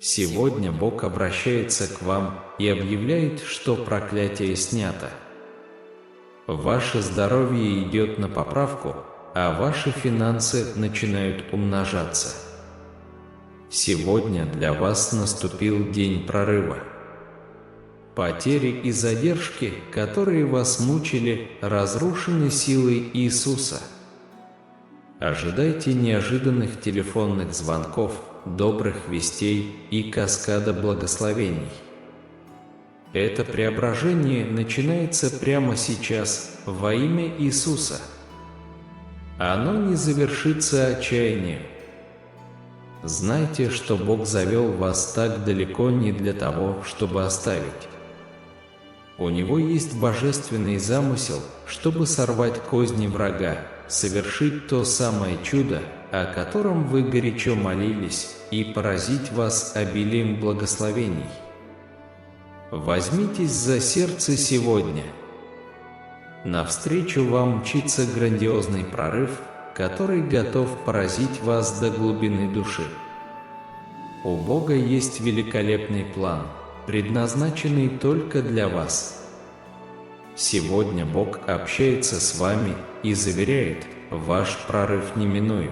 Сегодня Бог обращается к вам и объявляет, что проклятие снято. Ваше здоровье идет на поправку, а ваши финансы начинают умножаться. Сегодня для вас наступил день прорыва. Потери и задержки, которые вас мучили, разрушены силой Иисуса. Ожидайте неожиданных телефонных звонков, добрых вестей и каскада благословений. Это преображение начинается прямо сейчас во имя Иисуса. Оно не завершится отчаянием. Знайте, что Бог завел вас так далеко не для того, чтобы оставить. У Него есть божественный замысел, чтобы сорвать козни врага, совершить то самое чудо, о котором вы горячо молились, и поразить вас обилием благословений. Возьмитесь за сердце сегодня. Навстречу вам мчится грандиозный прорыв, который готов поразить вас до глубины души. У Бога есть великолепный план, предназначенный только для вас. Сегодня Бог общается с вами и заверяет, ваш прорыв неминуем.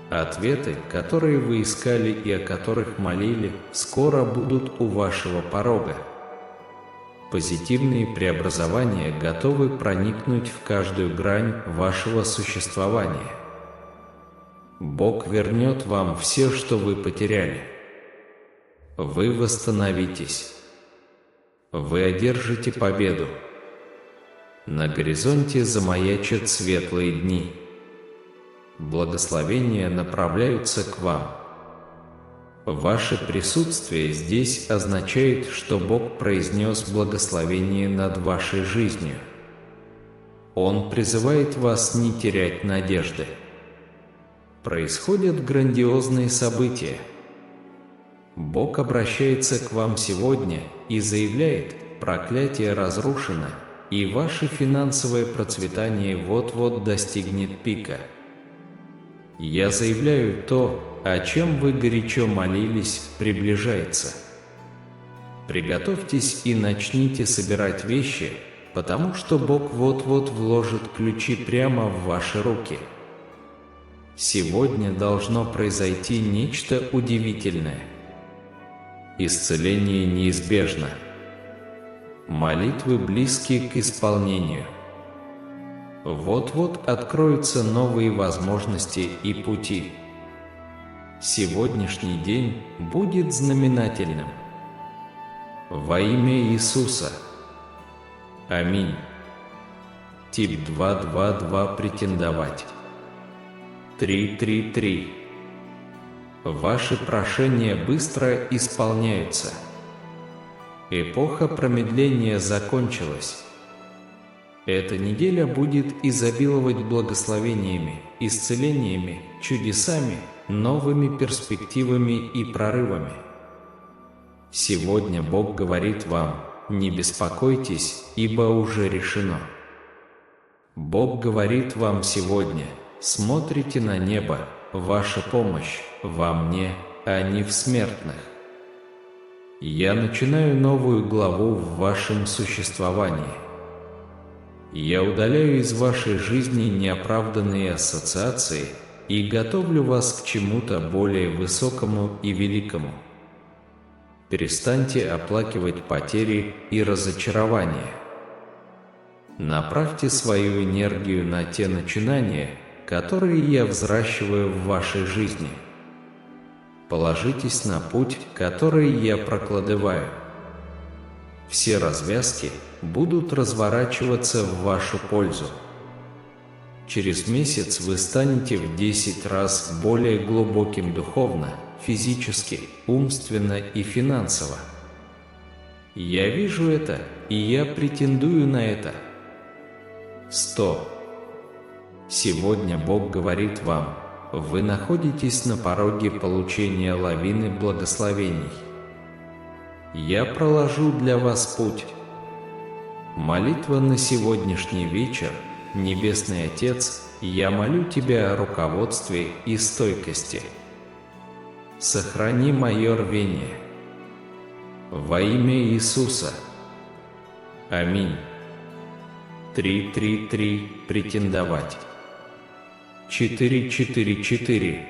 Ответы, которые вы искали и о которых молили, скоро будут у вашего порога. Позитивные преобразования готовы проникнуть в каждую грань вашего существования. Бог вернет вам все, что вы потеряли. Вы восстановитесь. Вы одержите победу. На горизонте замаячат светлые дни. Благословения направляются к вам. Ваше присутствие здесь означает, что Бог произнес благословение над вашей жизнью. Он призывает вас не терять надежды. Происходят грандиозные события. Бог обращается к вам сегодня и заявляет, проклятие разрушено, и ваше финансовое процветание вот-вот достигнет пика. Я заявляю, то, о чем вы горячо молились, приближается. Приготовьтесь и начните собирать вещи, потому что Бог вот-вот вложит ключи прямо в ваши руки. Сегодня должно произойти нечто удивительное. Исцеление неизбежно. Молитвы близки к исполнению. Вот-вот откроются новые возможности и пути. Сегодняшний день будет знаменательным. Во имя Иисуса. Аминь. Тип 222 претендовать. 333. Ваши прошения быстро исполняются. Эпоха промедления закончилась. Эта неделя будет изобиловать благословениями, исцелениями, чудесами, новыми перспективами и прорывами. Сегодня Бог говорит вам, не беспокойтесь, ибо уже решено. Бог говорит вам сегодня, смотрите на небо, ваша помощь во мне, а не в смертных. Я начинаю новую главу в вашем существовании. Я удаляю из вашей жизни неоправданные ассоциации и готовлю вас к чему-то более высокому и великому. Перестаньте оплакивать потери и разочарования. Направьте свою энергию на те начинания, которые я взращиваю в вашей жизни. Положитесь на путь, который я прокладываю. Все развязки будут разворачиваться в вашу пользу. Через месяц вы станете в 10 раз более глубоким духовно, физически, умственно и финансово. Я вижу это, и я претендую на это. 100. Сегодня Бог говорит вам, вы находитесь на пороге получения лавины благословений. Я проложу для вас путь. Молитва на сегодняшний вечер. Небесный Отец, я молю Тебя о руководстве и стойкости. Сохрани мое рвение. Во имя Иисуса. Аминь. 333. Претендовать. 444.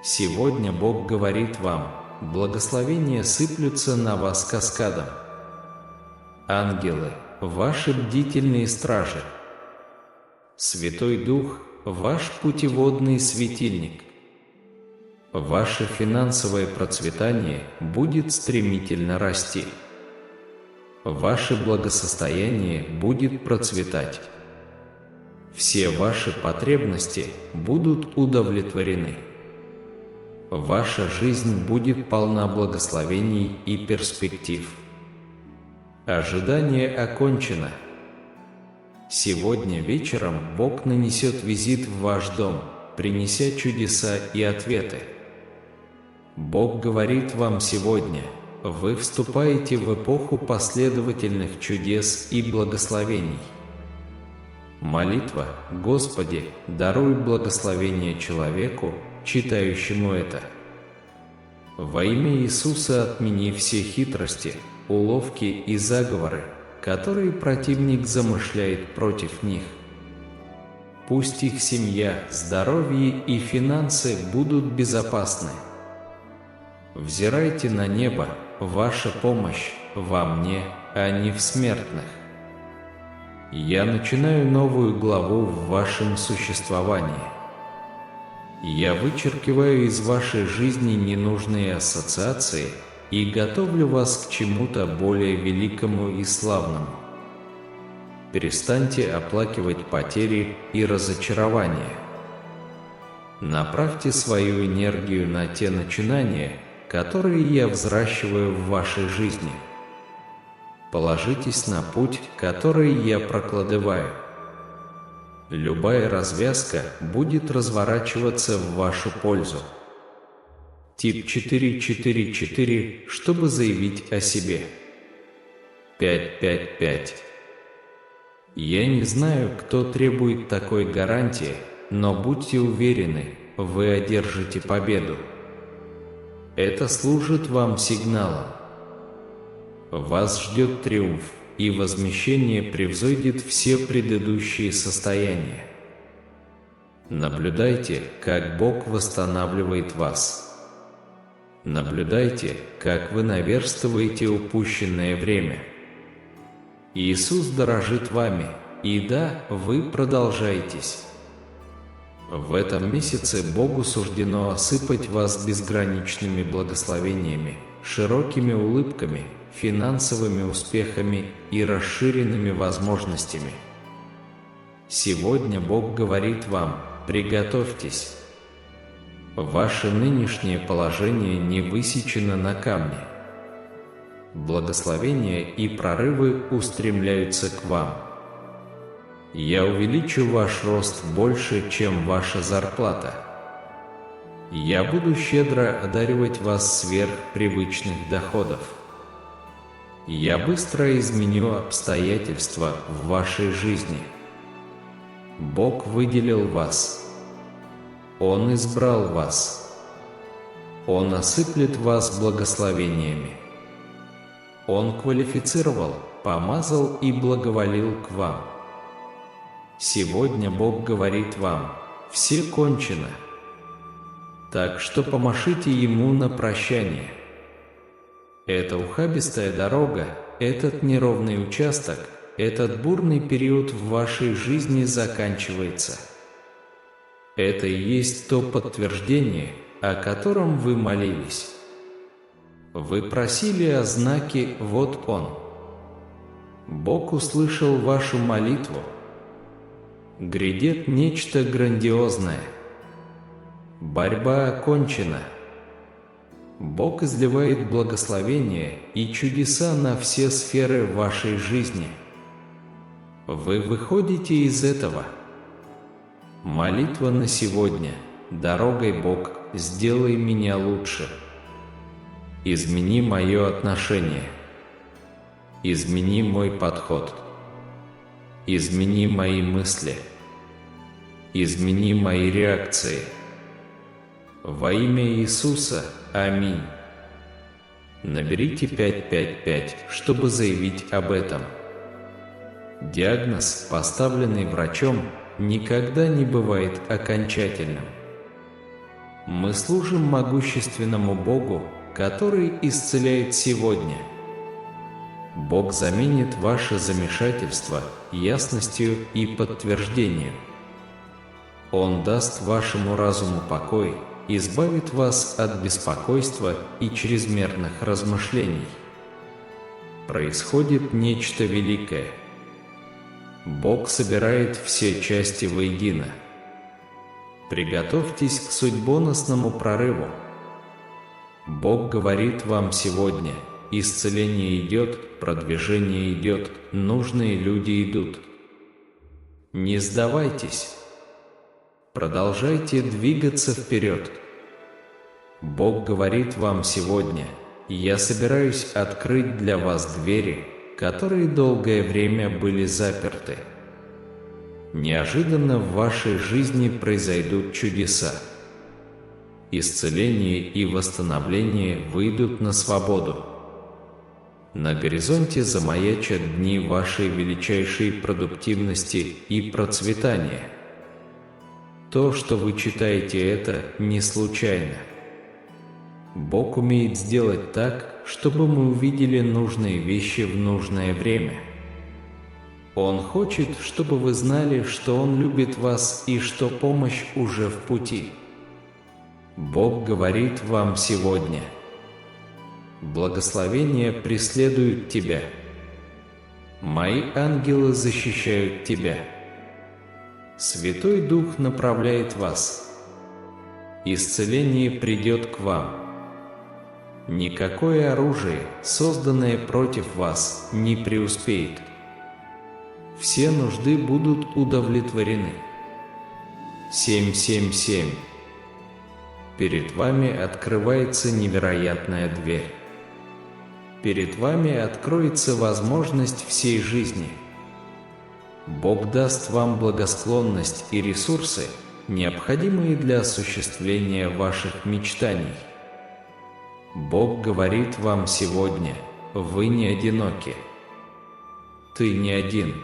Сегодня Бог говорит вам: благословения сыплются на вас каскадом. Ангелы – ваши бдительные стражи. Святой Дух – ваш путеводный светильник. Ваше финансовое процветание будет стремительно расти. Ваше благосостояние будет процветать. Все ваши потребности будут удовлетворены. Ваша жизнь будет полна благословений и перспектив. Ожидание окончено. Сегодня вечером Бог нанесет визит в ваш дом, принеся чудеса и ответы. Бог говорит вам сегодня: вы вступаете в эпоху последовательных чудес и благословений. Молитва: Господи, даруй благословение человеку, читающему это. Во имя Иисуса отмени все хитрости, уловки и заговоры, которые противник замышляет против них. Пусть их семья, здоровье и финансы будут безопасны. Взирайте на небо, ваша помощь во мне, а не в смертных. Я начинаю новую главу в вашем существовании. Я вычеркиваю из вашей жизни ненужные ассоциации и готовлю вас к чему-то более великому и славному. Перестаньте оплакивать потери и разочарования. Направьте свою энергию на те начинания, которые я взращиваю в вашей жизни. Положитесь на путь, который я прокладываю. Любая развязка будет разворачиваться в вашу пользу. Тип 444, чтобы заявить о себе. 555. Я не знаю, кто требует такой гарантии, но будьте уверены, вы одержите победу. Это служит вам сигналом. Вас ждет триумф, и возмещение превзойдет все предыдущие состояния. Наблюдайте, как Бог восстанавливает вас. Наблюдайте, как вы наверстываете упущенное время. Иисус дорожит вами, и да, вы продолжаетесь. В этом месяце Богу суждено осыпать вас безграничными благословениями, широкими улыбками, финансовыми успехами и расширенными возможностями. Сегодня Бог говорит вам: приготовьтесь. Ваше нынешнее положение не высечено на камне. Благословения и прорывы устремляются к вам. Я увеличу ваш рост больше, чем ваша зарплата. Я буду щедро одаривать вас сверх привычных доходов. Я быстро изменю обстоятельства в вашей жизни. Бог выделил вас. Он избрал вас. Он осыплет вас благословениями. Он квалифицировал, помазал и благоволил к вам. Сегодня Бог говорит вам: все кончено. Так что помашите Ему на прощание. Эта ухабистая дорога, этот неровный участок, этот бурный период в вашей жизни заканчивается. Это и есть то подтверждение, о котором вы молились. Вы просили о знаке, вот он. Бог услышал вашу молитву. Грядет нечто грандиозное. Борьба окончена. Бог изливает благословения и чудеса на все сферы вашей жизни. Вы выходите из этого. Молитва на сегодня: дорогой Бог, сделай меня лучше. Измени мое отношение. Измени мой подход. Измени мои мысли. Измени мои реакции. Во имя Иисуса. Аминь. Наберите 555, чтобы заявить об этом. Диагноз, поставленный врачом, никогда не бывает окончательным. Мы служим могущественному Богу, который исцеляет сегодня. Бог заменит ваше замешательство ясностью и подтверждением. Он даст вашему разуму покой, избавит вас от беспокойства и чрезмерных размышлений. Происходит нечто великое. Бог собирает все части воедино. Приготовьтесь к судьбоносному прорыву. Бог говорит вам сегодня: исцеление идет, продвижение идет, нужные люди идут. Не сдавайтесь. Продолжайте двигаться вперед. Бог говорит вам сегодня: я собираюсь открыть для вас двери, которые долгое время были заперты. Неожиданно в вашей жизни произойдут чудеса. Исцеление и восстановление выйдут на свободу. На горизонте замаячат дни вашей величайшей продуктивности и процветания. То, что вы читаете, это не случайно. Бог умеет сделать так, чтобы мы увидели нужные вещи в нужное время. Он хочет, чтобы вы знали, что Он любит вас и что помощь уже в пути. Бог говорит вам сегодня: благословения преследуют тебя. Мои ангелы защищают тебя. Святой Дух направляет вас. Исцеление придет к вам. Никакое оружие, созданное против вас, не преуспеет. Все нужды будут удовлетворены. 777. Перед вами открывается невероятная дверь. Перед вами откроется возможность всей жизни. Бог даст вам благосклонность и ресурсы, необходимые для осуществления ваших мечтаний. Бог говорит вам сегодня: вы не одиноки. Ты не один.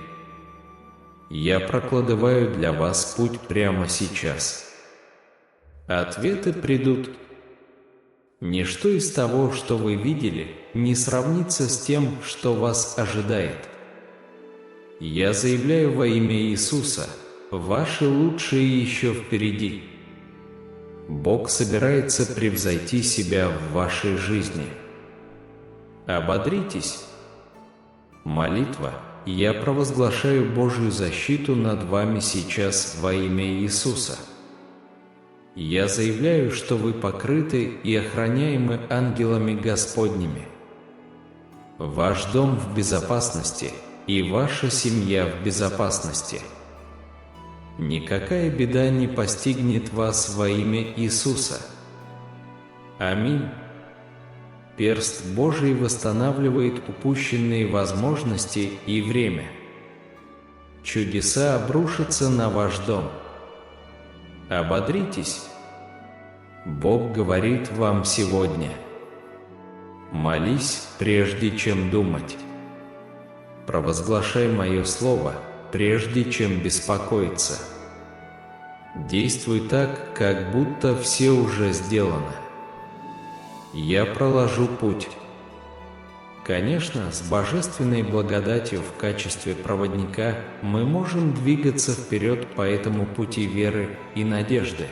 Я прокладываю для вас путь прямо сейчас. Ответы придут. Ничто из того, что вы видели, не сравнится с тем, что вас ожидает. Я заявляю во имя Иисуса: ваши лучшие еще впереди. Бог собирается превзойти себя в вашей жизни. Ободритесь. Молитва. Я провозглашаю Божью защиту над вами сейчас во имя Иисуса. Я заявляю, что вы покрыты и охраняемы ангелами Господними. Ваш дом в безопасности, и ваша семья в безопасности. Никакая беда не постигнет вас во имя Иисуса. Аминь. Перст Божий восстанавливает упущенные возможности и время. Чудеса обрушатся на ваш дом. Ободритесь. Бог говорит вам сегодня: молись, прежде чем думать. Провозглашай мое слово, прежде чем беспокоиться. Действуй так, как будто все уже сделано. Я проложу путь. Конечно, с божественной благодатью в качестве проводника мы можем двигаться вперед по этому пути веры и надежды.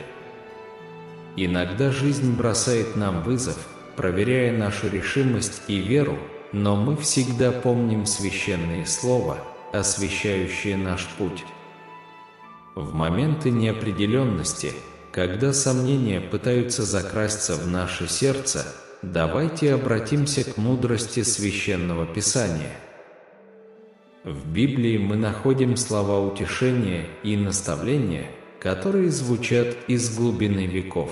Иногда жизнь бросает нам вызов, проверяя нашу решимость и веру, но мы всегда помним священное слово, освещающее наш путь. В моменты неопределенности, когда сомнения пытаются закрасться в наше сердце, давайте обратимся к мудрости Священного Писания. В Библии мы находим слова утешения и наставления, которые звучат из глубины веков.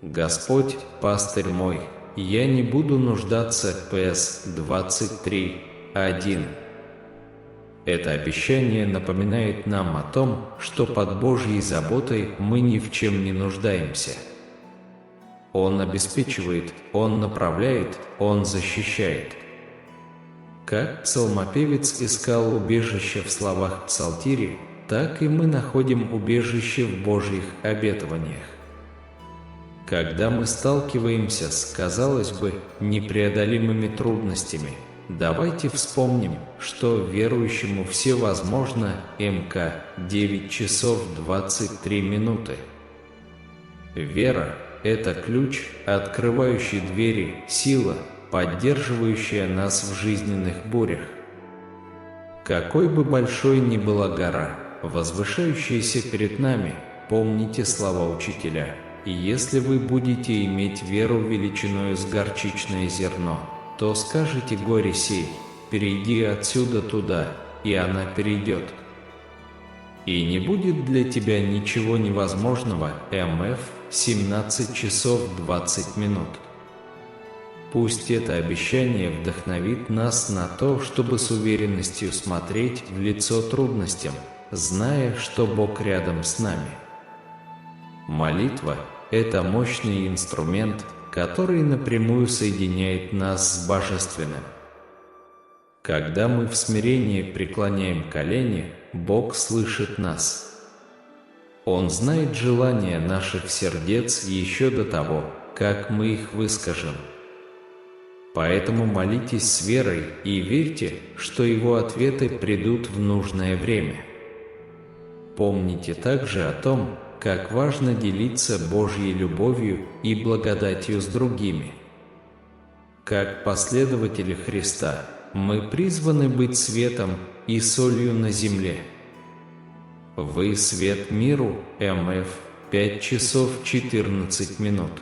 «Господь, пастырь мой, я не буду нуждаться». П.С. 23:1. Это обещание напоминает нам о том, что под Божьей заботой мы ни в чем не нуждаемся. Он обеспечивает, Он направляет, Он защищает. Как псалмопевец искал убежище в словах псалтири, так и мы находим убежище в Божьих обетованиях. Когда мы сталкиваемся с, казалось бы, непреодолимыми трудностями, давайте вспомним, что верующему все возможно. МК 9 часов 23 минуты. Вера – это ключ, открывающий двери, сила, поддерживающая нас в жизненных бурях. Какой бы большой ни была гора, возвышающаяся перед нами, помните слова учителя: «И если вы будете иметь веру величиною с горчичное зерно, то скажете горе сей: перейди отсюда туда, и она перейдет. И не будет для тебя ничего невозможного». МФ 17 часов 20 минут. Пусть это обещание вдохновит нас на то, чтобы с уверенностью смотреть в лицо трудностям, зная, что Бог рядом с нами. Молитва – это мощный инструмент, который напрямую соединяет нас с Божественным. Когда мы в смирении преклоняем колени, Бог слышит нас. Он знает желания наших сердец еще до того, как мы их выскажем. Поэтому молитесь с верой и верьте, что Его ответы придут в нужное время. Помните также о том, как важно делиться Божьей любовью и благодатью с другими. Как последователи Христа, мы призваны быть светом и солью на земле. Вы свет миру. МФ 5 часов 14 минут.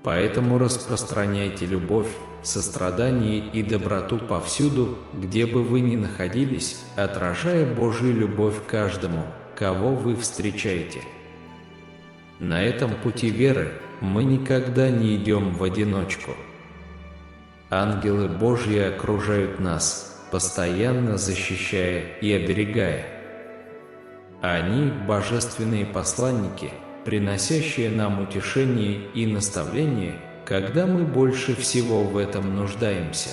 Поэтому распространяйте любовь, сострадание и доброту повсюду, где бы вы ни находились, отражая Божью любовь каждому, кого вы встречаете. На этом пути веры мы никогда не идем в одиночку. Ангелы Божьи окружают нас, постоянно защищая и оберегая. Они – божественные посланники, приносящие нам утешение и наставление, когда мы больше всего в этом нуждаемся.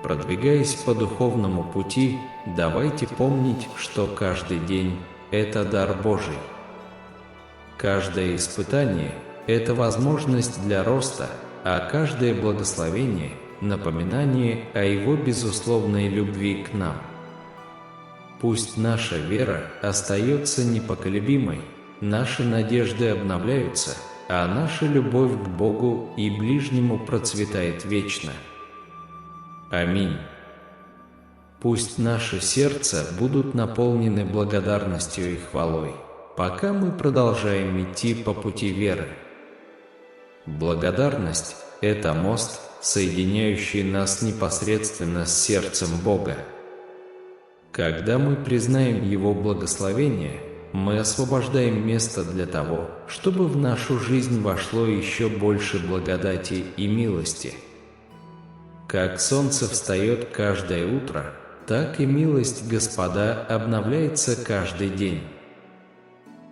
Продвигаясь по духовному пути, давайте помнить, что каждый день – это дар Божий. Каждое испытание – это возможность для роста, а каждое благословение – напоминание о Его безусловной любви к нам. Пусть наша вера остается непоколебимой, наши надежды обновляются, а наша любовь к Богу и ближнему процветает вечно. Аминь. Пусть наши сердца будут наполнены благодарностью и хвалой, пока мы продолжаем идти по пути веры. Благодарность – это мост, соединяющий нас непосредственно с сердцем Бога. Когда мы признаем Его благословение, мы освобождаем место для того, чтобы в нашу жизнь вошло еще больше благодати и милости. Как солнце встает каждое утро, так и милость Господа обновляется каждый день.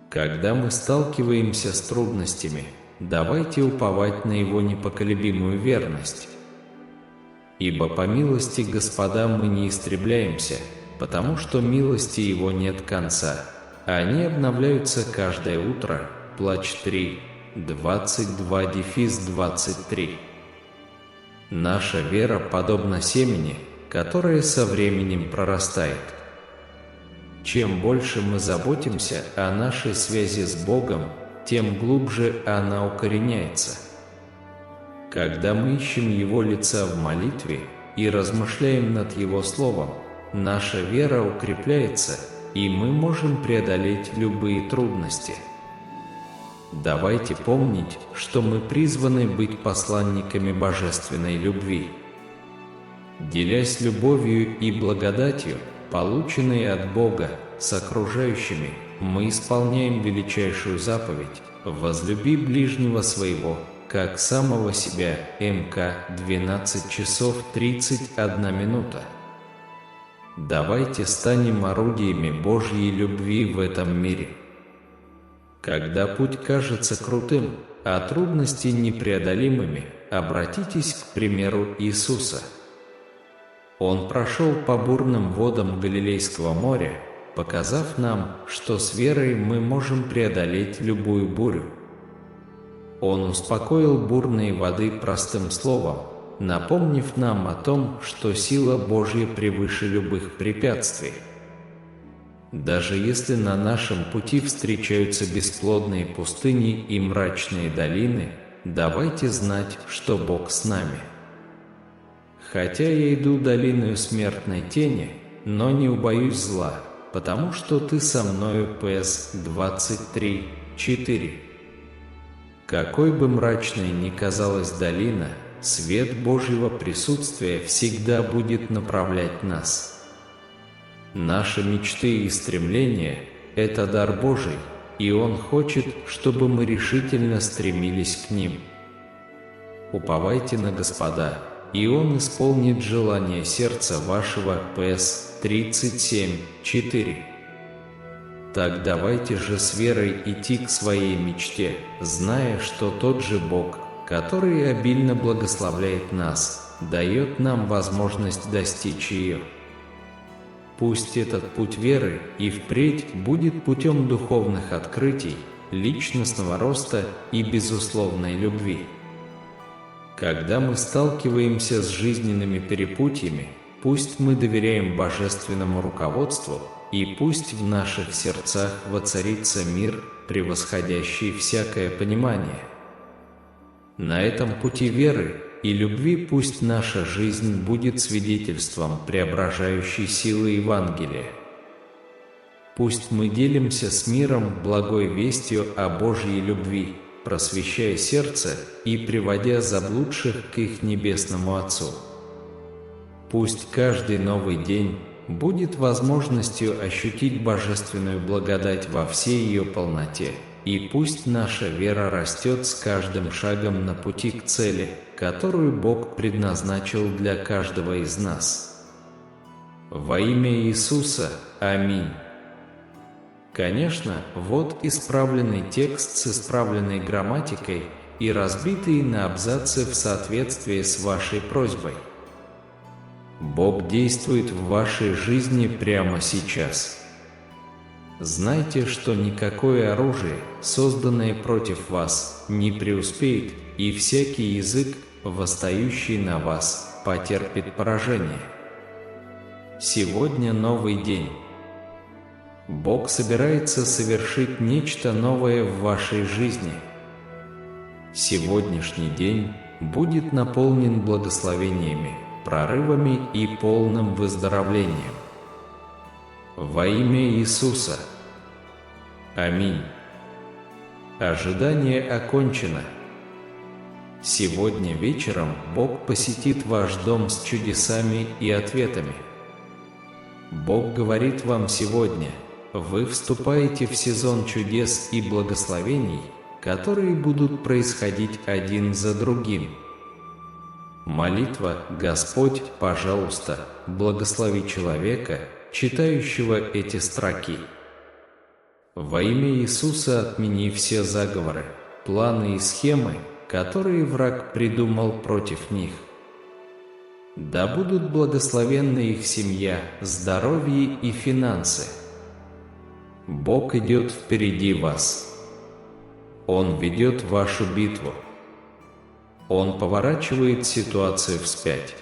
Когда мы сталкиваемся с трудностями, давайте уповать на Его непоколебимую верность. Ибо по милости Господа мы не истребляемся, потому что милости Его нет конца. Они обновляются каждое утро. Плач 3, 22-23. Наша вера подобна семени, которое со временем прорастает. Чем больше мы заботимся о нашей связи с Богом, тем глубже она укореняется. Когда мы ищем Его лица в молитве и размышляем над Его Словом, наша вера укрепляется, и мы можем преодолеть любые трудности. Давайте помнить, что мы призваны быть посланниками божественной любви. Делясь любовью и благодатью, полученной от Бога, с окружающими, мы исполняем величайшую заповедь: «Возлюби ближнего своего, как самого себя». МК 12 часов 31 минута. Давайте станем орудиями Божьей любви в этом мире. Когда путь кажется крутым, а трудности непреодолимыми, обратитесь к примеру Иисуса. Он прошел по бурным водам Галилейского моря, показав нам, что с верой мы можем преодолеть любую бурю. Он успокоил бурные воды простым словом, напомнив нам о том, что сила Божья превыше любых препятствий. Даже если на нашем пути встречаются бесплодные пустыни и мрачные долины, давайте знать, что Бог с нами. Хотя я иду долиною смертной тени, но не убоюсь зла, потому что ты со мною. П.С. 23:4. Какой бы мрачной ни казалась долина, свет Божьего присутствия всегда будет направлять нас. Наши мечты и стремления – это дар Божий, и Он хочет, чтобы мы решительно стремились к ним. Уповайте на Господа, и Он исполнит желание сердца вашего. П.С. 37:4. Так давайте же с верой идти к своей мечте, зная, что тот же Бог, который обильно благословляет нас, дает нам возможность достичь ее. Пусть этот путь веры и впредь будет путем духовных открытий, личностного роста и безусловной любви. Когда мы сталкиваемся с жизненными перепутьями, пусть мы доверяем божественному руководству, и пусть в наших сердцах воцарится мир, превосходящий всякое понимание. На этом пути веры и любви пусть наша жизнь будет свидетельством преображающей силы Евангелия. Пусть мы делимся с миром благой вестью о Божьей любви, просвещая сердце и приводя заблудших к их небесному Отцу. Пусть каждый новый день будет возможностью ощутить божественную благодать во всей ее полноте, и пусть наша вера растет с каждым шагом на пути к цели, которую Бог предназначил для каждого из нас. Во имя Иисуса. Аминь. Конечно, вот исправленный текст с исправленной грамматикой и разбитый на абзацы в соответствии с вашей просьбой. Бог действует в вашей жизни прямо сейчас. Знайте, что никакое оружие, созданное против вас, не преуспеет, и всякий язык, восстающий на вас, потерпит поражение. Сегодня новый день. Бог собирается совершить нечто новое в вашей жизни. Сегодняшний день будет наполнен благословениями, прорывами и полным выздоровлением. Во имя Иисуса. Аминь. Ожидание окончено. Сегодня вечером Бог посетит ваш дом с чудесами и ответами. Бог говорит вам сегодня: вы вступаете в сезон чудес и благословений, которые будут происходить один за другим. Молитва: Господь, пожалуйста, благослови человека, читающего эти строки. Во имя Иисуса отмени все заговоры, планы и схемы, которые враг придумал против них. Да будут благословенны их семья, здоровье и финансы. Бог идет впереди вас. Он ведет вашу битву. Он поворачивает ситуацию вспять.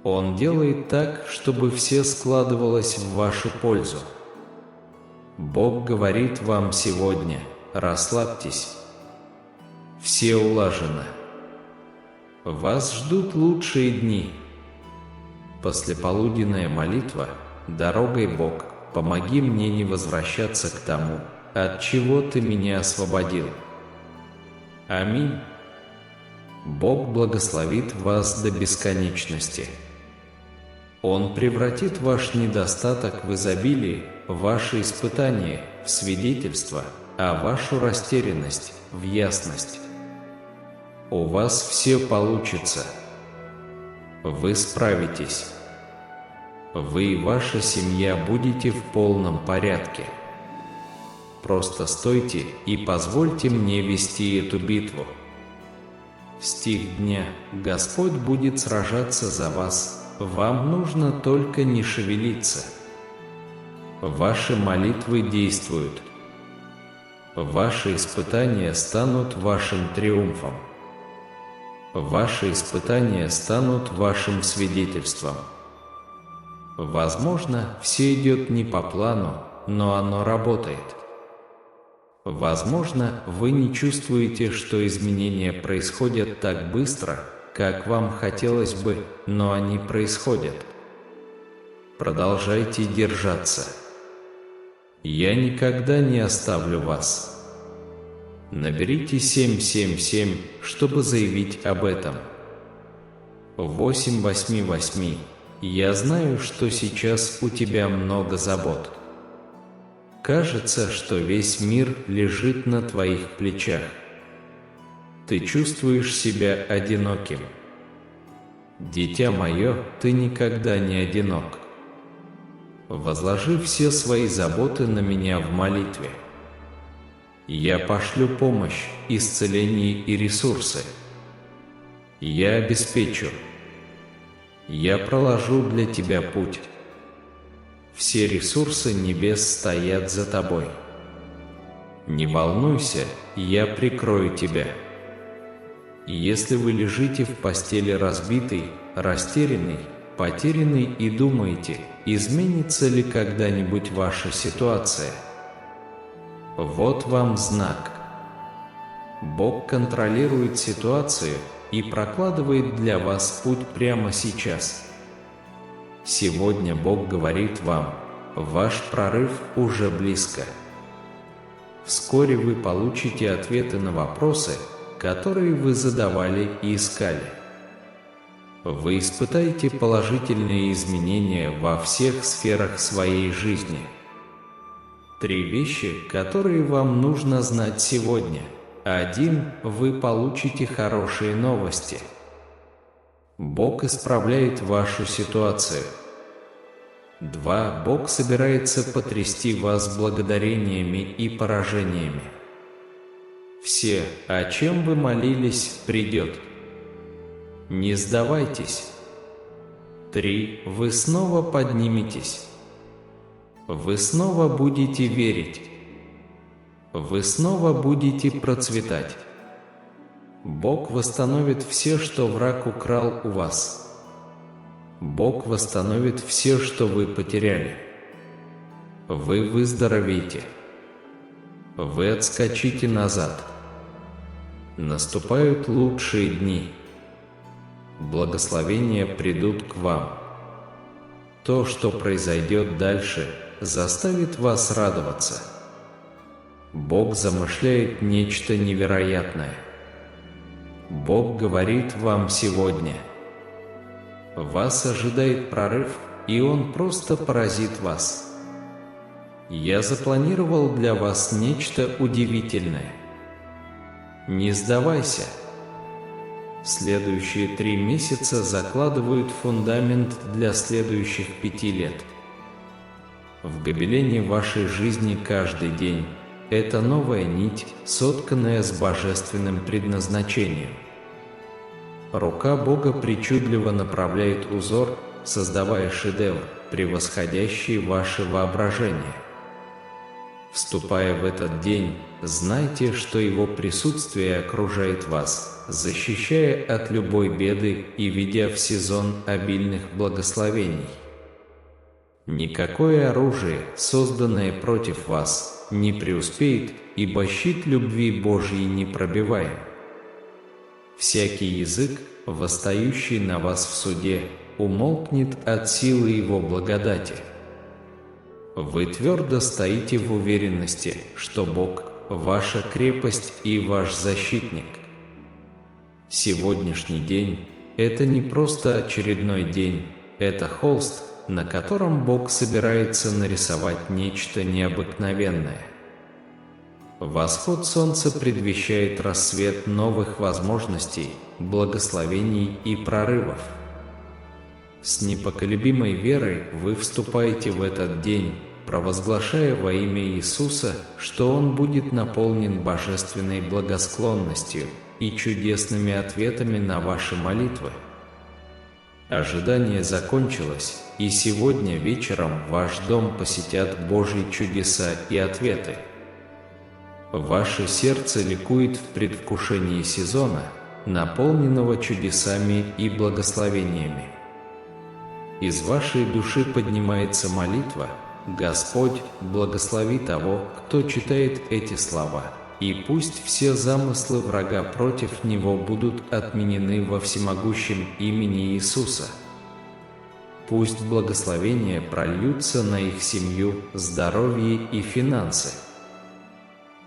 Он делает так, чтобы все складывалось в вашу пользу. Бог говорит вам сегодня: расслабьтесь. Все улажено. Вас ждут лучшие дни. Послеполуденная молитва: дорогой Бог, помоги мне не возвращаться к тому, от чего Ты меня освободил. Аминь. Бог благословит вас до бесконечности. Он превратит ваш недостаток в изобилие, ваши испытания в свидетельство, а вашу растерянность в ясность. У вас все получится. Вы справитесь. Вы и ваша семья будете в полном порядке. просто стойте и позвольте мне вести эту битву. Стих дня: Господь будет сражаться за вас, вам нужно только не шевелиться. Ваши молитвы действуют. Ваши испытания станут вашим триумфом. Ваши испытания станут вашим свидетельством. Возможно, все идет не по плану, но оно работает. Возможно, вы не чувствуете, что изменения происходят так быстро, как вам хотелось бы, но они происходят. Продолжайте держаться. Я никогда не оставлю вас. Наберите 777, чтобы заявить об этом. 888. Я знаю, что сейчас у тебя много забот. Кажется, что весь мир лежит на твоих плечах. Ты чувствуешь себя одиноким. Дитя мое, ты никогда не одинок. Возложи все свои заботы на меня в молитве. Я пошлю помощь, исцеление и ресурсы. Я обеспечу. Я проложу для тебя путь. Все ресурсы небес стоят за тобой. Не волнуйся, я прикрою тебя. Если вы лежите в постели разбитый, растерянный, потерянный и думаете, изменится ли когда-нибудь ваша ситуация, вот вам знак. Бог контролирует ситуацию и прокладывает для вас путь прямо сейчас. Сегодня Бог говорит вам: ваш прорыв уже близко. Вскоре вы получите ответы на вопросы, которые вы задавали и искали. Вы испытаете положительные изменения во всех сферах своей жизни. 3 вещи, которые вам нужно знать сегодня. 1. Вы получите хорошие новости. Бог исправляет вашу ситуацию. 2. Бог собирается потрясти вас благодарениями и поражениями. Все, о чем вы молились, придет. Не сдавайтесь. 3. Вы снова подниметесь. Вы снова будете верить. Вы снова будете процветать. Бог восстановит все, что враг украл у вас. Бог восстановит все, что вы потеряли. Вы выздоровеете. Вы отскочите назад. Наступают лучшие дни. Благословения придут к вам. То, что произойдет дальше, заставит вас радоваться. Бог замышляет нечто невероятное. Бог говорит вам сегодня: вас ожидает прорыв, и он просто поразит вас. Я запланировал для вас нечто удивительное. Не сдавайся. Следующие 3 месяца закладывают фундамент для следующих 5 лет. В гобелене вашей жизни каждый день – это новая нить, сотканная с божественным предназначением. Рука Бога причудливо направляет узор, создавая шедевр, превосходящий ваше воображение. Вступая в этот день, знайте, что Его присутствие окружает вас, защищая от любой беды и ведя в сезон обильных благословений. Никакое оружие, созданное против вас, не преуспеет, ибо щит любви Божьей непробиваем. Всякий язык, восстающий на вас в суде, умолкнет от силы Его благодати. Вы твердо стоите в уверенности, что Бог – ваша крепость и ваш защитник. Сегодняшний день – это не просто очередной день, это холст, на котором Бог собирается нарисовать нечто необыкновенное. Восход солнца предвещает рассвет новых возможностей, благословений и прорывов. С непоколебимой верой вы вступаете в этот день, провозглашая во имя Иисуса, что он будет наполнен божественной благосклонностью и чудесными ответами на ваши молитвы. Ожидание закончилось, и сегодня вечером ваш дом посетят Божьи чудеса и ответы. Ваше сердце ликует в предвкушении сезона, наполненного чудесами и благословениями. Из вашей души поднимается молитва: «Господь, благослови того, кто читает эти слова, и пусть все замыслы врага против него будут отменены во всемогущем имени Иисуса». Пусть благословения прольются на их семью, здоровье и финансы.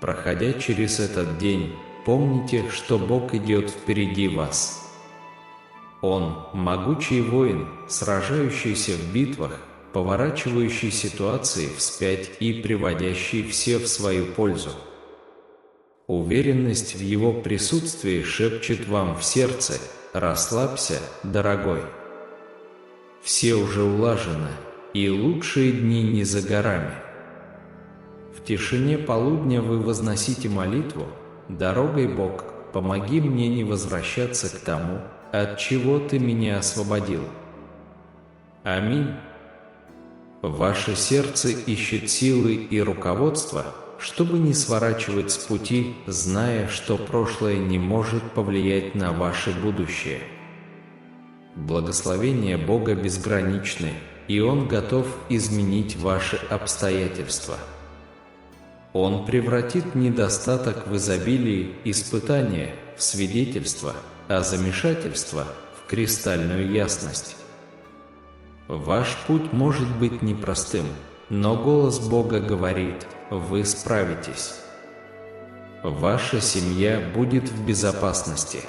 Проходя через этот день, помните, что Бог идет впереди вас. Он – могучий воин, сражающийся в битвах, поворачивающий ситуации вспять и приводящий все в свою пользу. Уверенность в Его присутствии шепчет вам в сердце: «Расслабься, дорогой. Все уже улажено, и лучшие дни не за горами». В тишине полудня вы возносите молитву: «Дорогой Бог, помоги мне не возвращаться к тому, от чего Ты меня освободил». Аминь. Ваше сердце ищет силы и руководства, чтобы не сворачивать с пути, зная, что прошлое не может повлиять на ваше будущее. Благословения Бога безграничны, и Он готов изменить ваши обстоятельства. Он превратит недостаток в изобилие, испытания в свидетельство, а замешательство в кристальную ясность. Ваш путь может быть непростым, но голос Бога говорит: вы справитесь. Ваша семья будет в безопасности.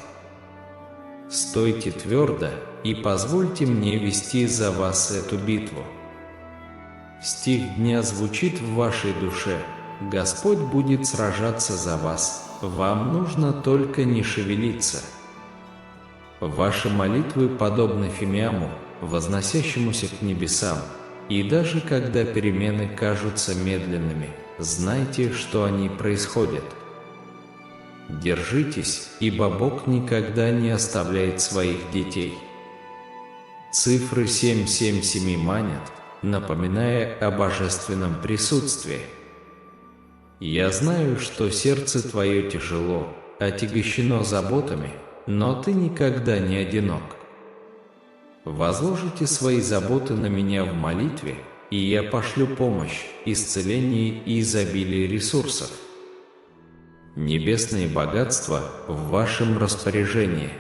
Стойте твердо и позвольте мне вести за вас эту битву. Стих дня звучит в вашей душе: Господь будет сражаться за вас, вам нужно только не шевелиться. Ваши молитвы подобны фимиаму, возносящемуся к небесам, и даже когда перемены кажутся медленными, знайте, что они происходят. Держитесь, ибо Бог никогда не оставляет своих детей. Цифры 777 манят, напоминая о божественном присутствии. Я знаю, что сердце твое тяжело, отягощено заботами, но ты никогда не одинок. Возложите свои заботы на меня в молитве, и я пошлю помощь, исцеление и изобилие ресурсов. Небесные богатства в вашем распоряжении.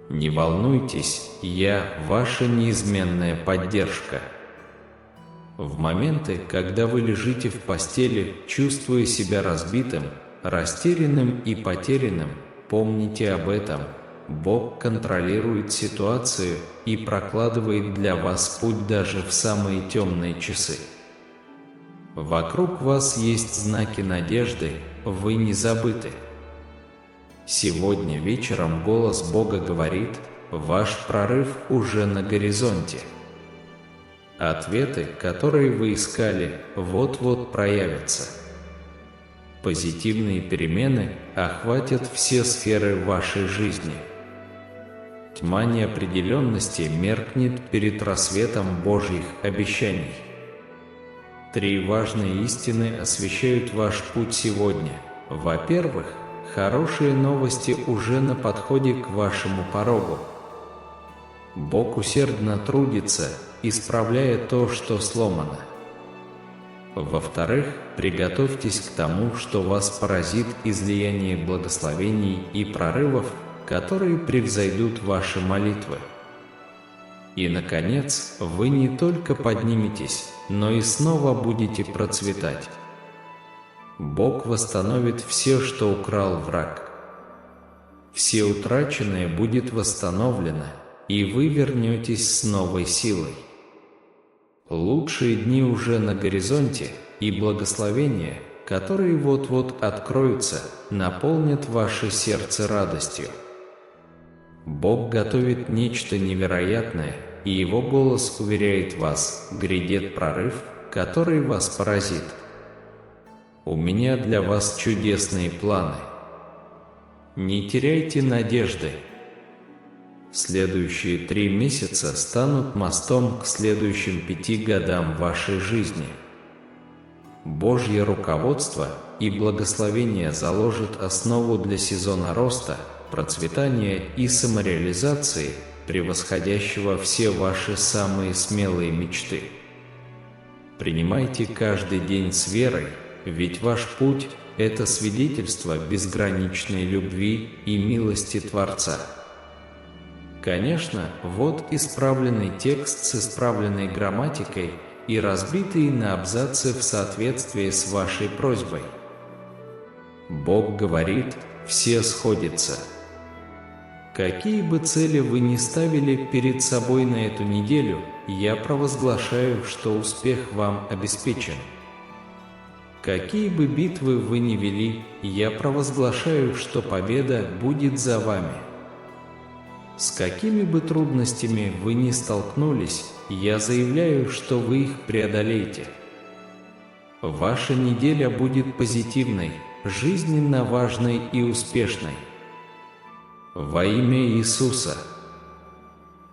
Не волнуйтесь, я ваша неизменная поддержка. В моменты, когда вы лежите в постели, чувствуя себя разбитым, растерянным и потерянным, помните об этом. Бог контролирует ситуацию и прокладывает для вас путь даже в самые темные часы. Вокруг вас есть знаки надежды, вы не забыты. Сегодня вечером голос Бога говорит: ваш прорыв уже на горизонте. Ответы, которые вы искали, вот-вот проявятся. Позитивные перемены охватят все сферы вашей жизни. Тьма неопределенности меркнет перед рассветом Божьих обещаний. 3 важные истины освещают ваш путь сегодня. Во-первых, хорошие новости уже на подходе к вашему порогу. Бог усердно трудится, исправляя то, что сломано. Во-вторых, приготовьтесь к тому, что вас поразит излияние благословений и прорывов, которые превзойдут ваши молитвы. И, наконец, вы не только подниметесь, но и снова будете процветать. Бог восстановит все, что украл враг. Все утраченное будет восстановлено, и вы вернетесь с новой силой. Лучшие дни уже на горизонте, и благословения, которые вот-вот откроются, наполнят ваше сердце радостью. Бог готовит нечто невероятное, и Его голос уверяет вас: грядет прорыв, который вас поразит. У меня для вас чудесные планы. Не теряйте надежды. Следующие 3 месяца станут мостом к следующим 5 годам вашей жизни. Божье руководство и благословение заложит основу для сезона роста, процветания и самореализации, превосходящего все ваши самые смелые мечты. Принимайте каждый день с верой, ведь ваш путь – это свидетельство безграничной любви и милости Творца. Конечно, вот исправленный текст с исправленной грамматикой и разбитый на абзацы в соответствии с вашей просьбой. Бог говорит, все сходится. Какие бы цели вы ни ставили перед собой на эту неделю, я провозглашаю, что успех вам обеспечен. Какие бы битвы вы ни вели, я провозглашаю, что победа будет за вами. С какими бы трудностями вы ни столкнулись, я заявляю, что вы их преодолеете. Ваша неделя будет позитивной, жизненно важной и успешной. Во имя Иисуса.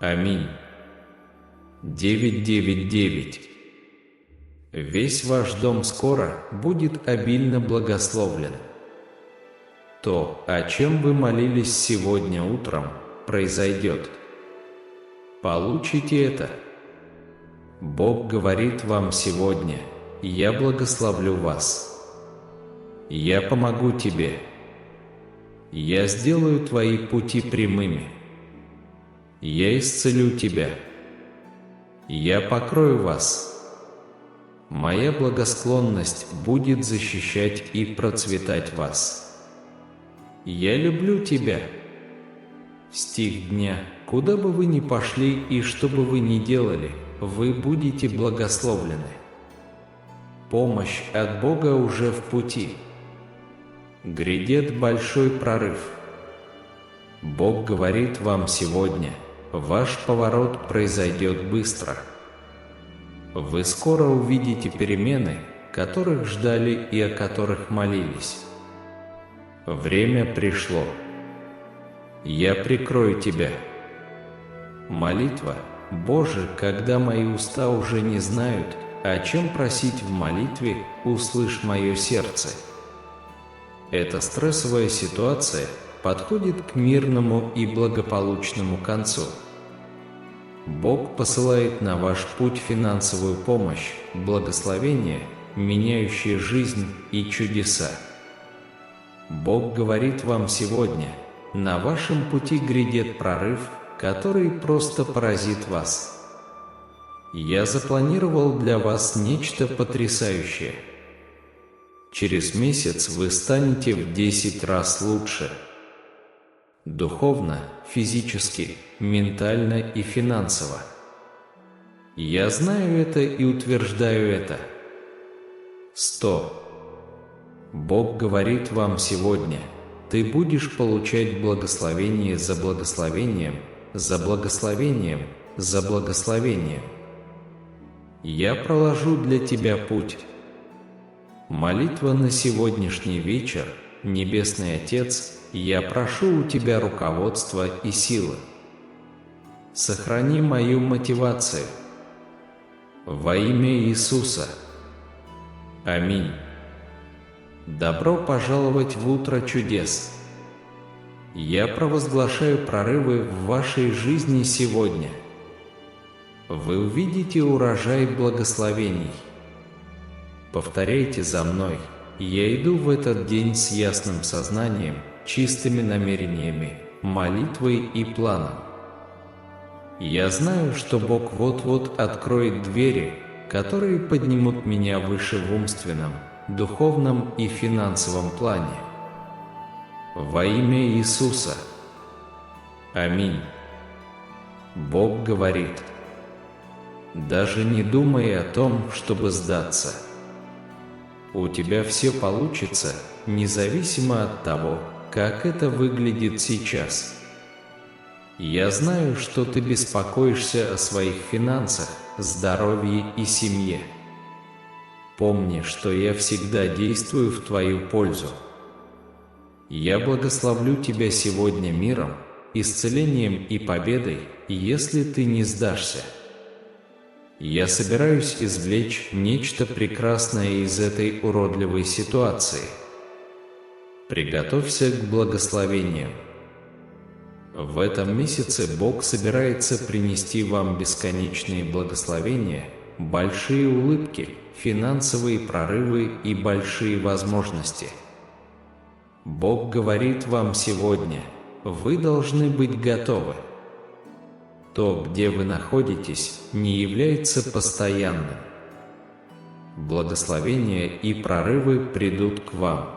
Аминь. 999. Весь ваш дом скоро будет обильно благословлен. То, о чем вы молились сегодня утром, произойдет. Получите это. Бог говорит вам сегодня: «Я благословлю вас. Я помогу тебе. Я сделаю твои пути прямыми. Я исцелю тебя. Я покрою вас. Моя благосклонность будет защищать и процветать вас. Я люблю тебя». Стих дня. Куда бы вы ни пошли и что бы вы ни делали, вы будете благословлены. Помощь от Бога уже в пути. Грядет большой прорыв. Бог говорит вам сегодня: ваш поворот произойдет быстро. Вы скоро увидите перемены, которых ждали и о которых молились. Время пришло. Я прикрою тебя. Молитва. Боже, когда мои уста уже не знают, о чем просить в молитве, услышь мое сердце. Эта стрессовая ситуация подходит к мирному и благополучному концу. Бог посылает на ваш путь финансовую помощь, благословение, меняющие жизнь и чудеса. Бог говорит вам сегодня: на вашем пути грядет прорыв, который просто поразит вас. Я запланировал для вас нечто потрясающее. Через месяц вы станете в 10 раз лучше. Духовно, физически, ментально и финансово. Я знаю это и утверждаю это. 100. Бог говорит вам сегодня: ты будешь получать благословение за благословением, за благословением, за благословением. Я проложу для тебя путь. Молитва на сегодняшний вечер. Небесный Отец, я прошу у Тебя руководства и силы. Сохрани мою мотивацию. Во имя Иисуса. Аминь. Добро пожаловать в утро чудес. Я провозглашаю прорывы в вашей жизни сегодня. Вы увидите урожай благословений. Повторяйте за мной: я иду в этот день с ясным сознанием, чистыми намерениями, молитвой и планом. Я знаю, что Бог вот-вот откроет двери, которые поднимут меня выше в умственном, духовном и финансовом плане. Во имя Иисуса. Аминь. Бог говорит: даже не думай о том, чтобы сдаться. У тебя все получится, независимо от того, как это выглядит сейчас. Я знаю, что ты беспокоишься о своих финансах, здоровье и семье. помни, что я всегда действую в твою пользу. Я благословлю тебя сегодня миром, исцелением и победой, если ты не сдашься. Я собираюсь извлечь нечто прекрасное из этой уродливой ситуации. Приготовься к благословению. В этом месяце Бог собирается принести вам бесконечные благословения, большие улыбки, финансовые прорывы и большие возможности. Бог говорит вам сегодня: вы должны быть готовы. То, где вы находитесь, не является постоянным. Благословения и прорывы придут к вам.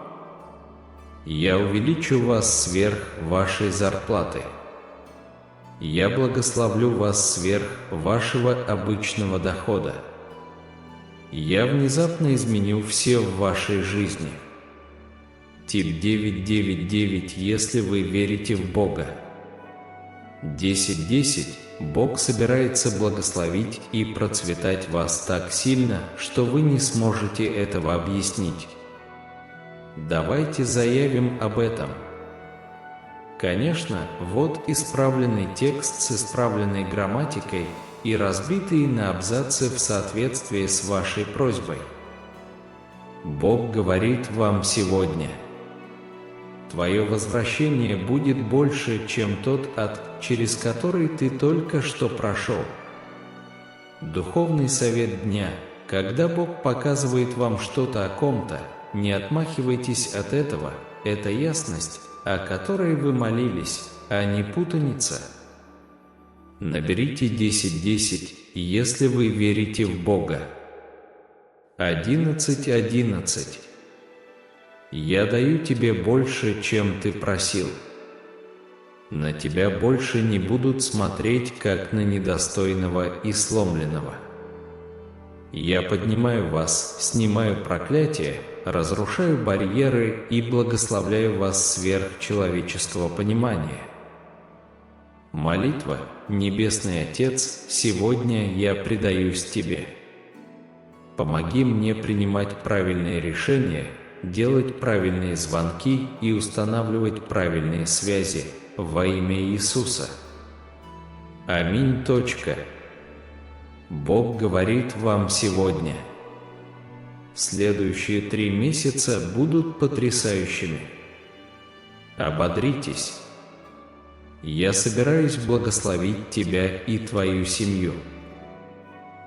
Я увеличу вас сверх вашей зарплаты. Я благословлю вас сверх вашего обычного дохода. Я внезапно изменю все в вашей жизни. Тип 999, если вы верите в Бога. 1010. Бог собирается благословить и процветать вас так сильно, что вы не сможете этого объяснить. Давайте заявим об этом. Конечно, вот исправленный текст с исправленной грамматикой и разбитый на абзацы в соответствии с вашей просьбой. Бог говорит вам сегодня: твое возвращение будет больше, чем тот ад, через который ты только что прошел. Духовный совет дня. Когда Бог показывает вам что-то о ком-то, не отмахивайтесь от этого, это ясность, о которой вы молились, а не путаница. Наберите 1010, если вы верите в Бога. 1111. Я даю тебе больше, чем ты просил. На тебя больше не будут смотреть, как на недостойного и сломленного. Я поднимаю вас, снимаю проклятие, разрушаю барьеры и благословляю вас сверх человеческого понимания. Молитва. Небесный Отец, сегодня я предаюсь Тебе. Помоги мне принимать правильные решения, делать правильные звонки и устанавливать правильные связи во имя Иисуса. Аминь. Бог говорит вам сегодня: следующие 3 месяца будут потрясающими. Ободритесь. Я собираюсь благословить тебя и твою семью.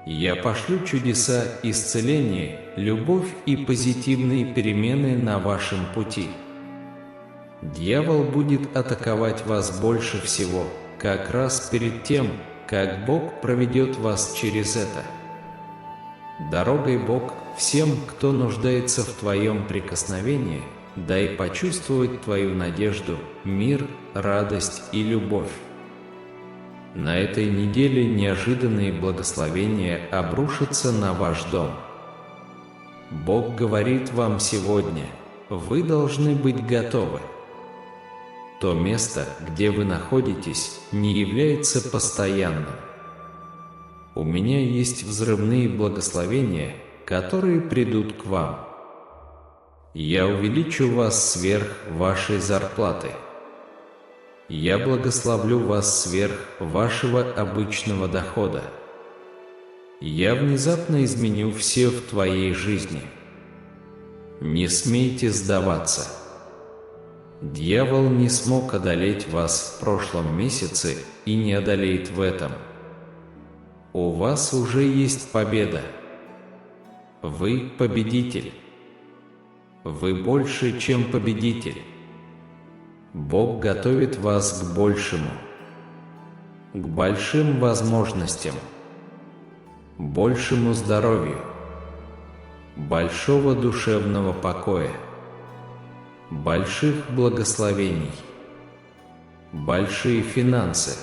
Я пошлю чудеса, исцеление, любовь и позитивные перемены на вашем пути. Дьявол будет атаковать вас больше всего, как раз перед тем, как Бог проведет вас через это. Дорогой Бог, всем, кто нуждается в твоем прикосновении, дай почувствовать твою надежду, мир, радость и любовь. На этой неделе неожиданные благословения обрушатся на ваш дом. Бог говорит вам сегодня: вы должны быть готовы. То место, где вы находитесь, не является постоянным. У меня есть взрывные благословения, которые придут к вам. Я увеличу вас сверх вашей зарплаты. Я благословлю вас сверх вашего обычного дохода. Я внезапно изменю все в твоей жизни. Не смейте сдаваться. Дьявол не смог одолеть вас в прошлом месяце и не одолеет в этом. У вас уже есть победа. Вы победитель. Вы больше, чем победитель. Бог готовит вас к большему, к большим возможностям, большему здоровью, большого душевного покоя, больших благословений, большие финансы.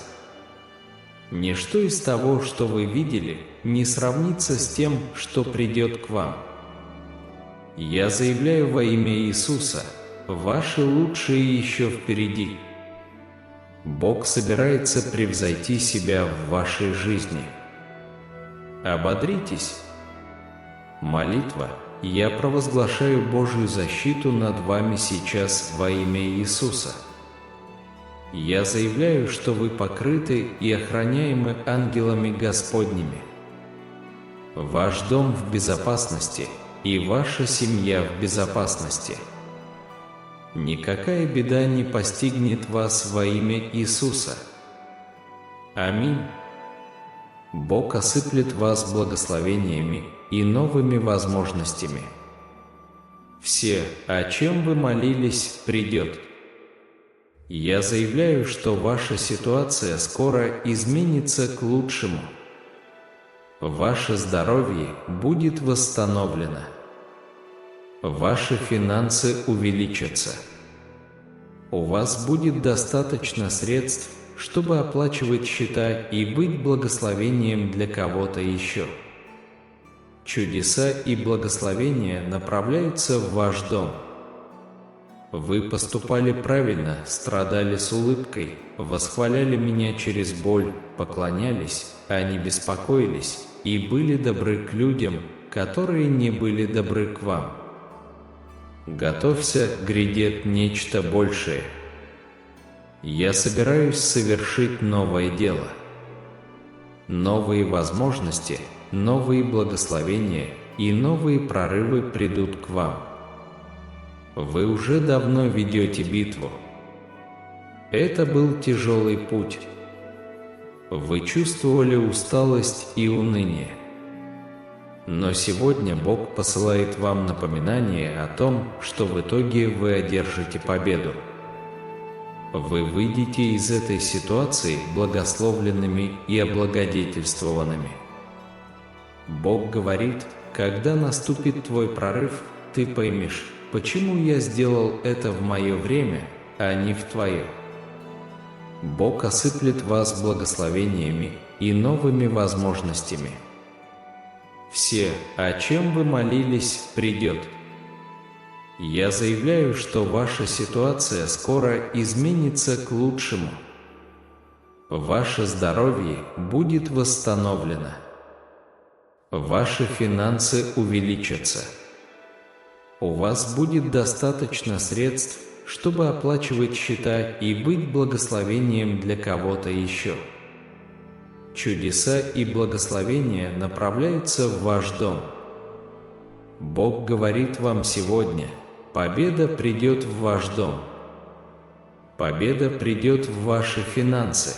Ничто из того, что вы видели, не сравнится с тем, что придет к вам. Я заявляю во имя Иисуса: ваши лучшие еще впереди. Бог собирается превзойти себя в вашей жизни. Ободритесь. Молитва. Я провозглашаю Божью защиту над вами сейчас во имя Иисуса. Я заявляю, что вы покрыты и охраняемы ангелами Господними. Ваш дом в безопасности, и ваша семья в безопасности. Никакая беда не постигнет вас во имя Иисуса. Аминь. Бог осыплет вас благословениями и новыми возможностями. Все, о чем вы молились, придет. Я заявляю, что ваша ситуация скоро изменится к лучшему. Ваше здоровье будет восстановлено. Ваши финансы увеличатся. У вас будет достаточно средств, чтобы оплачивать счета и быть благословением для кого-то еще. Чудеса и благословения направляются в ваш дом. Вы поступали правильно, страдали с улыбкой, восхваляли меня через боль, поклонялись, а не беспокоились, и были добры к людям, которые не были добры к вам. Готовься, грядет нечто большее. Я собираюсь совершить новое дело. Новые возможности, новые благословения и новые прорывы придут к вам. Вы уже давно ведете битву. Это был тяжелый путь. Вы чувствовали усталость и уныние. Но сегодня Бог посылает вам напоминание о том, что в итоге вы одержите победу. Вы выйдете из этой ситуации благословленными и облагодетельствованными. Бог говорит, когда наступит твой прорыв, ты поймешь, почему я сделал это в мое время, а не в твое. Бог осыплет вас благословениями и новыми возможностями. Все, о чем вы молились, придет. Я заявляю, что ваша ситуация скоро изменится к лучшему. Ваше здоровье будет восстановлено. Ваши финансы увеличатся. У вас будет достаточно средств, чтобы оплачивать счета и быть благословением для кого-то еще. Чудеса и благословения направляются в ваш дом. Бог говорит вам сегодня: победа придет в ваш дом. Победа придет в ваши финансы.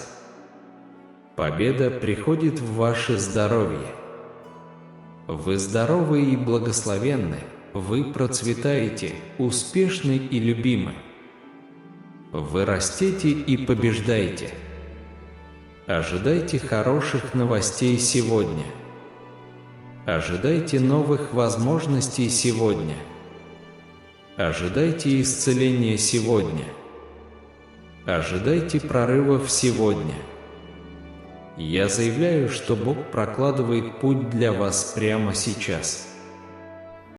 Победа приходит в ваше здоровье. Вы здоровы и благословенны. Вы процветаете, успешны и любимы. Вы растете и побеждаете. Ожидайте хороших новостей сегодня. Ожидайте новых возможностей сегодня. Ожидайте исцеления сегодня. Ожидайте прорывов сегодня. Я заявляю, что Бог прокладывает путь для вас прямо сейчас.